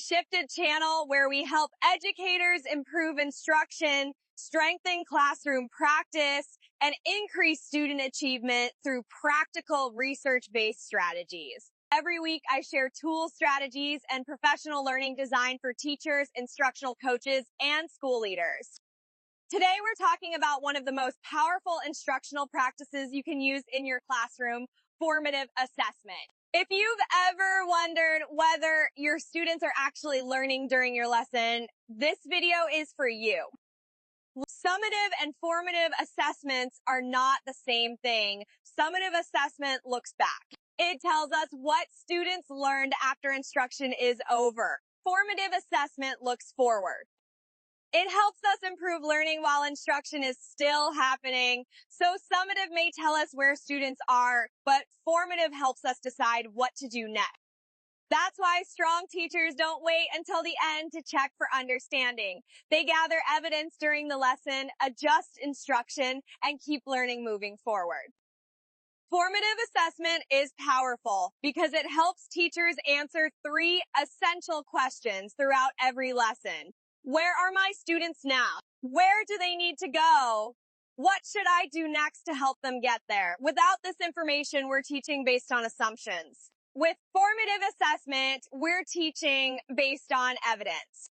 Shifted channel where we help educators improve instruction, strengthen classroom practice, and increase student achievement through practical research-based strategies. Every week, I share tools, strategies, and professional learning design for teachers, instructional coaches, and school leaders. Today, we're talking about one of the most powerful instructional practices you can use in your classroom, formative assessment. If you've ever wondered whether your students are actually learning during your lesson, this video is for you. Summative and formative assessments are not the same thing. Summative assessment looks back. It tells us what students learned after instruction is over. Formative assessment looks forward. It helps us improve learning while instruction is still happening. So summative may tell us where students are, but formative helps us decide what to do next. That's why strong teachers don't wait until the end to check for understanding. They gather evidence during the lesson, adjust instruction, and keep learning moving forward. Formative assessment is powerful because it helps teachers answer 3 essential questions throughout every lesson. Where are my students now? Where do they need to go? What should I do next to help them get there? Without this information, we're teaching based on assumptions. With formative assessment, we're teaching based on evidence.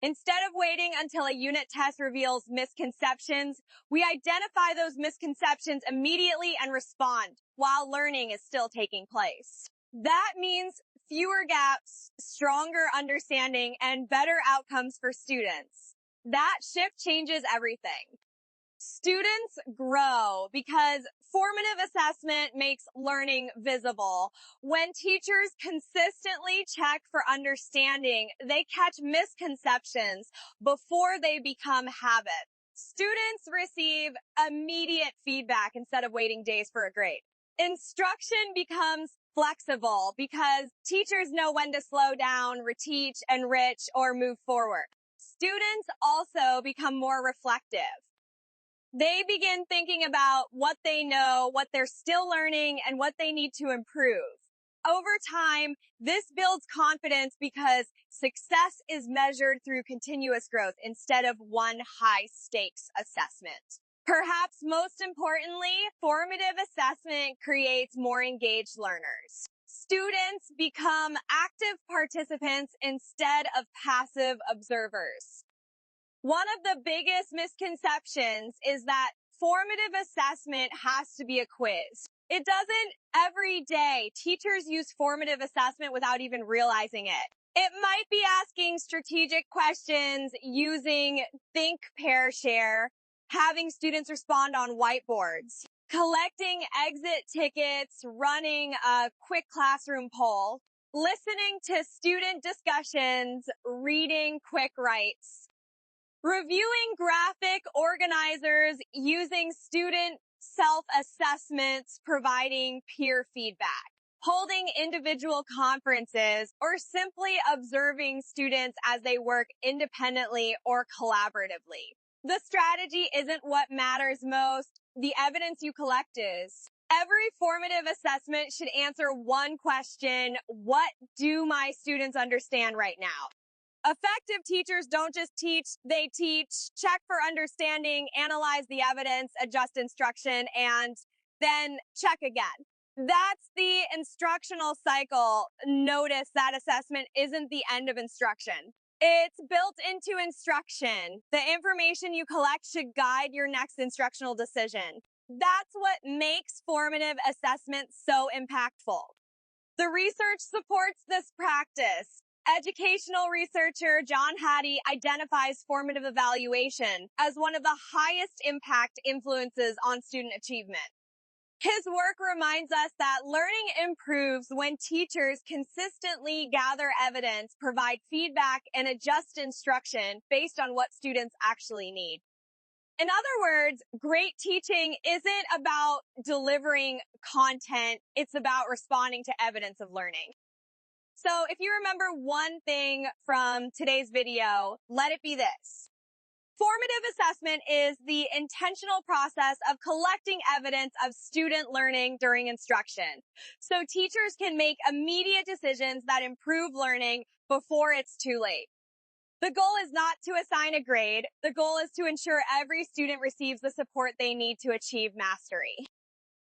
Instead of waiting until a unit test reveals misconceptions, we identify those misconceptions immediately and respond while learning is still taking place. That means fewer gaps, stronger understanding, and better outcomes for students. That shift changes everything. Students grow because formative assessment makes learning visible. When teachers consistently check for understanding, they catch misconceptions before they become habits. Students receive immediate feedback instead of waiting days for a grade. Instruction becomes flexible because teachers know when to slow down, reteach, enrich, or move forward. Students also become more reflective. They begin thinking about what they know, what they're still learning, and what they need to improve. Over time, this builds confidence because success is measured through continuous growth instead of one high-stakes assessment. Perhaps most importantly, formative assessment creates more engaged learners. Students become active participants instead of passive observers. One of the biggest misconceptions is that formative assessment has to be a quiz. It doesn't every day. Teachers use formative assessment without even realizing it. It might be asking strategic questions using think, pair, share, having students respond on whiteboards, collecting exit tickets, running a quick classroom poll, listening to student discussions, reading quick writes, reviewing graphic organizers, using student self-assessments, providing peer feedback, holding individual conferences, or simply observing students as they work independently or collaboratively. The strategy isn't what matters most. The evidence you collect is. Every formative assessment should answer one question: what do my students understand right now? Effective teachers don't just teach, they teach, check for understanding, analyze the evidence, adjust instruction, and then check again. That's the instructional cycle. Notice that assessment isn't the end of instruction. It's built into instruction. The information you collect should guide your next instructional decision. That's what makes formative assessment so impactful. The research supports this practice. Educational researcher Hattie identifies formative evaluation as one of the highest impact influences on student achievement. His work reminds us that learning improves when teachers consistently gather evidence, provide feedback, and adjust instruction based on what students actually need. In other words, great teaching isn't about delivering content, it's about responding to evidence of learning. So if you remember one thing from today's video, let it be this. Formative assessment is the intentional process of collecting evidence of student learning during instruction, so teachers can make immediate decisions that improve learning before it's too late. The goal is not to assign a grade. The goal is to ensure every student receives the support they need to achieve mastery.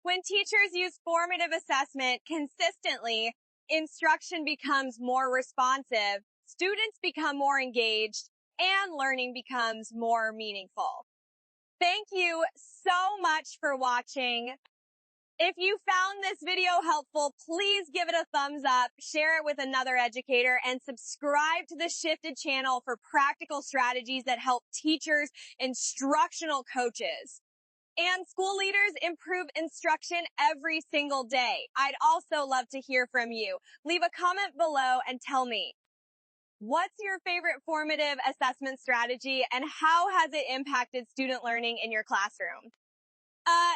When teachers use formative assessment consistently, instruction becomes more responsive, students become more engaged, and learning becomes more meaningful. Thank you so much for watching. If you found this video helpful, please give it a thumbs up, share it with another educator, and subscribe to the Shifted channel for practical strategies that help teachers, instructional coaches, and school leaders improve instruction every single day. I'd also love to hear from you. Leave a comment below and tell me, what's your favorite formative assessment strategy and how has it impacted student learning in your classroom?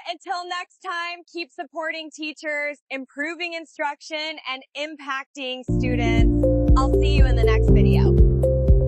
Until next time, keep supporting teachers, improving instruction, and impacting students. I'll see you in the next video.